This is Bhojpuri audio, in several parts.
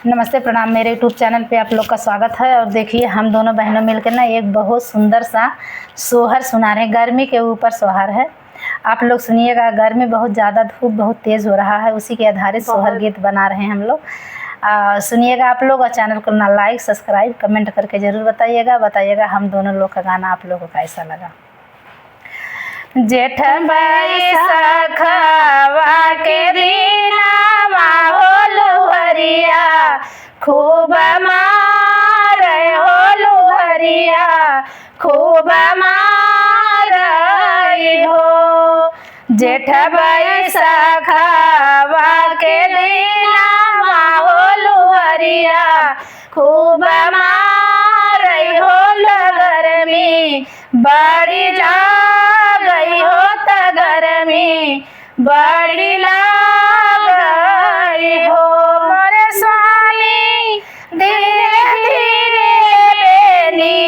नमस्ते प्रणाम। मेरे यूट्यूब चैनल पे आप लोग का स्वागत है। और देखिए हम दोनों बहनों मिलकर ना एक बहुत सुंदर सा सोहर सुना रहे हैं। गर्मी के ऊपर सोहर है, आप लोग सुनिएगा। गर्मी बहुत ज़्यादा, धूप बहुत तेज़ हो रहा है, उसी के आधारित सोहर गीत बना रहे हैं हम लोग। सुनिएगा आप लोग, और चैनल को ना लाइक सब्सक्राइब कमेंट करके ज़रूर बताइएगा हम दोनों लोग का गाना आप लोगों को कैसा लगा। जेठ बैसाखवा के दिनवा हो लुहरिया, खूब मारे हो लुहरिया, खूब मारे हो। जेठ बैसाखवा के दिनवा हो लुहरिया, खूब मारे हो गर्मी बड़ी गई हो त गर्मी बड़ी गई हो। मोरे स्वामी धीरे धीरे बेनी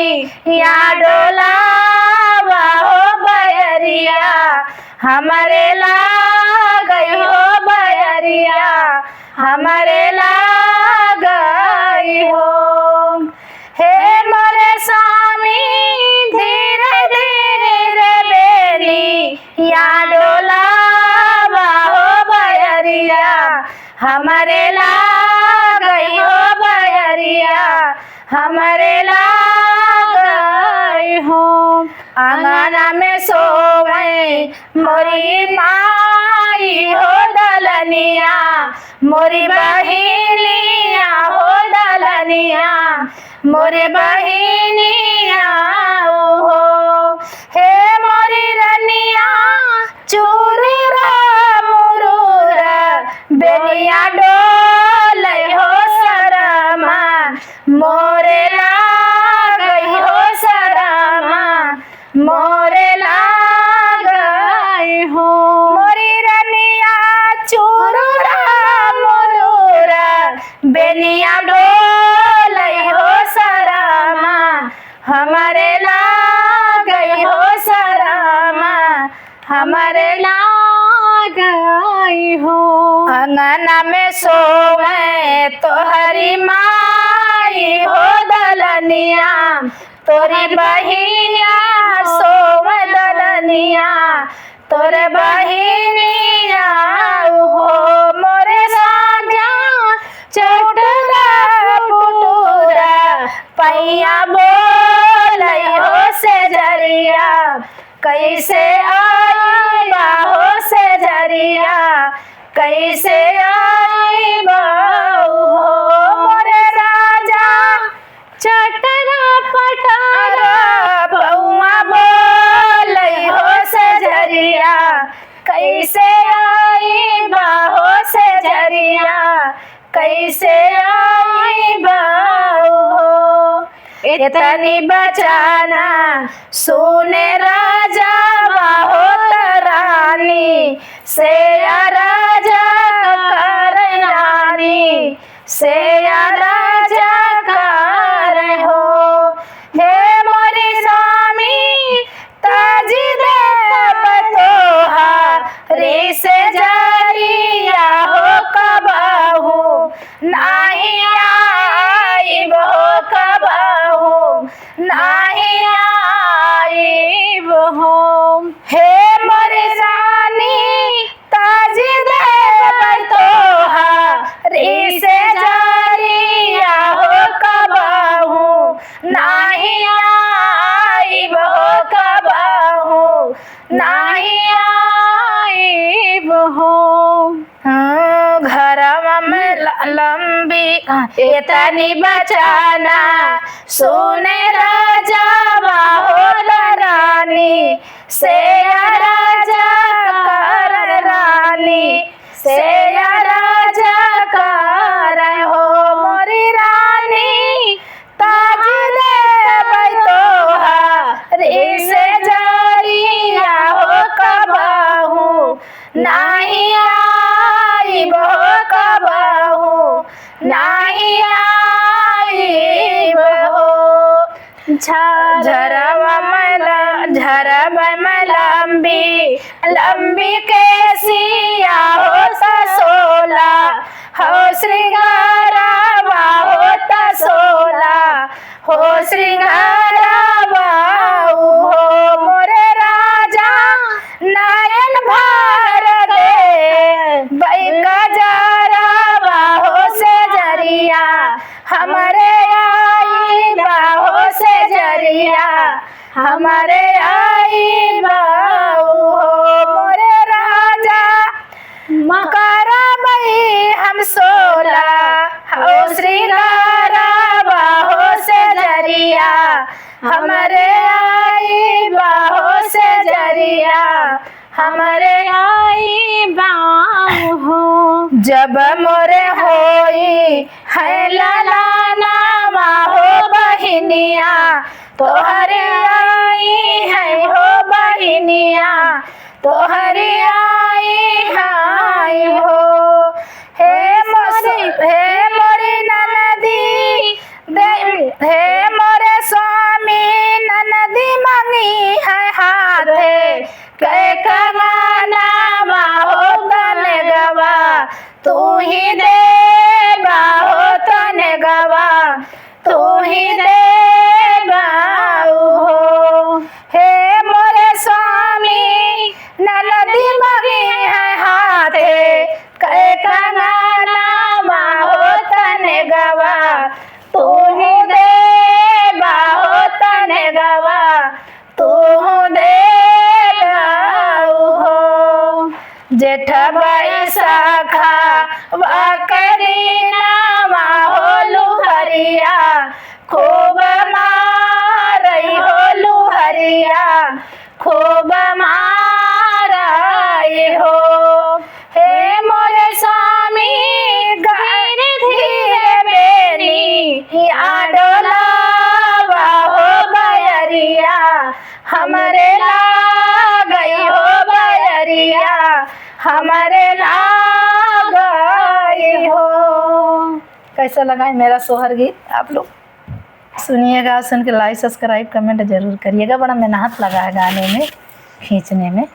या डोलावा हो बयरिया, हमारे ला गई हो बयरिया, हमारे ला गई हो। हे मोरे स्वामी धीरे धीरे बेनी या डोलावा हो बयरिया, हमारे ला गई हो बयरिया, हमारे ला गई हो। आंगना में सोवे मोरी माई हो दलनिया, मोरी बहिनिया हो दलनिया, मोरे बहिनिया हो। हे मोरी रनिया चूरी मुरूरा बेनिया डोल हो सरमा, मोरे ला गई हो सरमा, मोरे ला गई हो। मोरी रनिया चूरा मुरूरा बेनिया डोल हो सरमा, हमारे ला गई हो सरमा, हमारे ला गई हो। अंगना में सोवे तोहरी माई हो दलनिया, तोरी बहिनिया सोवे दलनिया, तोरे बहिनिया हो। मोरे राजा चटरा पुटुरा पैया बोल हो से जरिया, कैसे आई हो से जरिया, कैसे आई हो। मोरे राजा चटरा पटारा बउआ बोल हो से जरिया, कैसे आई हो से जरिया, कैसे आई हो। इतनी बचाना सुने राजा हो रानी से राजा कर रानी से राजा कर हो। हे मोरी स्वामी ताजी देव तोहा रे से जरिया हो कबहू नाही आई हो, कबहू नाही आई हो। हे मोरी रानी ताजी देव तोहा रे से जरिया हो कबहू नाही आई हो, कबहू नाही आई हो। घरवा में लंबी इतनी बचाना सुने राजा हो रानी से राजा कर रानी से राजा कर हो। मोरी रानी ताज देव तोहा रे से जरिया हो कबहू नाही आई हो, कबहू नाही आई हो। झरवा में लंबी लंबी केसिया हो ससोला हो श्रृंगारा हमारे आई बाऊ हो मोरे राजा करबई हम सोला हो श्रृंगार बाहो से जरिया हमारे आई बाहो से जरिया हमारे आई बाऊ हो। जब मोरे होई है ललाना हो बहिनिया तोहरे आई है हो बहिनिया तोहरे आई हो। हे मोरी ननदी हे मोरे स्वामी ननदी मंगी है हाथे कै कंगना हो तन गवा तू ही दे बाहो तन गवा तू ही दे बाऊ हो। हे मोरे स्वामी ननदी मंगी है हाथे कै कंगना हो तन गवा तू ही दे बाहो तन गवा तू दे बाऊ हो। जेठ बैसाखा वाकरीना हो लुहरिया खूब मारई हो लुहरिया खूब मारई हो। हे मोरे स्वामी धीरे धीरे बेनी आडोला हो बयरिया हमारे ला गई हो बयरिया हमारे ला गई हो। कैसा लगा है मेरा सोहर गीत? आप लोग सुनिएगा, सुन के लाइक सब्सक्राइब कमेंट जरूर करिएगा। बड़ा मेहनत लगा है गाने में, खींचने में।